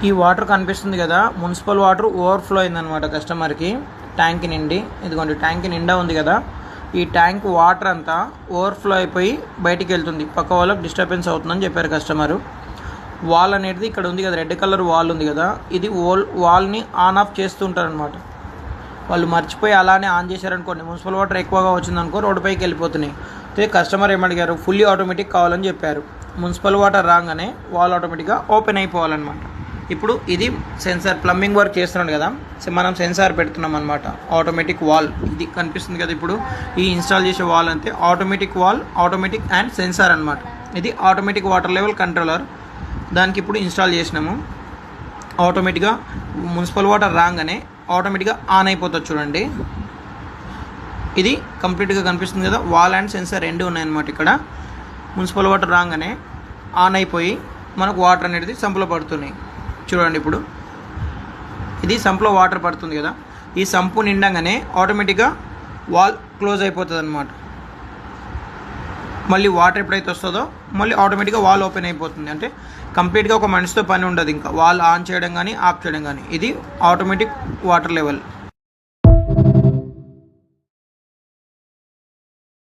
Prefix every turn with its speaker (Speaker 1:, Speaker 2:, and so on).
Speaker 1: ఈ వాటర్ కనిపిస్తుంది కదా, మున్సిపల్ వాటర్ ఓవర్ఫ్లో అయిందనమాట కస్టమర్కి ట్యాంక్ నిండి. ఇదిగోండి ట్యాంక్ నిండా ఉంది కదా, ఈ ట్యాంక్ వాటర్ అంతా ఓవర్ఫ్లో అయిపోయి బయటికి వెళ్తుంది, పక్క వాళ్ళకి డిస్టర్బెన్స్ అవుతుందని చెప్పారు కస్టమరు. వాల్ అనేది ఇక్కడ ఉంది కదా, రెడ్ కలర్ వాల్ ఉంది కదా, ఇది వాల్ని ఆన్ ఆఫ్ చేస్తుంటారనమాట. వాళ్ళు మర్చిపోయి అలానే ఆన్ చేశారనుకోండి, మున్సిపల్ వాటర్ ఎక్కువగా వచ్చిందనుకో రోడ్డుపైకి వెళ్ళిపోతున్నాయి. అయితే కస్టమర్ ఏమడిగారు, ఫుల్లీ ఆటోమేటిక్ కావాలని చెప్పారు. మున్సిపల్ వాటర్ రాగానే వాల్ ఆటోమేటిక్గా ఓపెన్ అయిపోవాలన్నమాట. ఇప్పుడు ఇది సెన్సార్, ప్లంబింగ్ వర్క్ చేస్తున్నాడు కదా, మనం సెన్సార్ పెడుతున్నాం అనమాట. ఆటోమేటిక్ వాల్ ఇది కనిపిస్తుంది కదా, ఇప్పుడు ఈ ఇన్స్టాల్ చేసే వాల్ అంతే automatic valve, automatic and sensor అనమాట. ఇది ఆటోమేటిక్ వాటర్ లెవెల్ కంట్రోలర్, దానికి ఇప్పుడు ఇన్స్టాల్ చేసినాము. ఆటోమేటిక్గా మున్సిపల్ వాటర్ రాగానే ఆటోమేటిక్గా ఆన్ అయిపోతుంది చూడండి. ఇది కంప్లీట్గా కనిపిస్తుంది కదా, వాల్ అండ్ సెన్సార్ రెండు ఉన్నాయన్నమాట. ఇక్కడ మున్సిపల్ వాటర్ రాగానే ఆన్ అయిపోయి మనకు వాటర్ అనేది సంపులో పడుతున్నాయి చూడండి. ఇప్పుడు ఇది సంపులో వాటర్ పడుతుంది కదా, ఈ సంపు నిండగానే ఆటోమేటిక్గా వాల్ క్లోజ్ అయిపోతుంది అనమాట. మళ్ళీ వాటర్ ఎప్పుడైతే వస్తుందో మళ్ళీ ఆటోమేటిక్గా వాల్ ఓపెన్ అయిపోతుంది. అంటే కంప్లీట్గా ఒక మనిషితో పని ఉండదు, ఇంకా వాల్ ఆన్ చేయడం కానీ ఆఫ్ చేయడం కానీ. ఇది ఆటోమేటిక్ వాటర్ లెవెల్.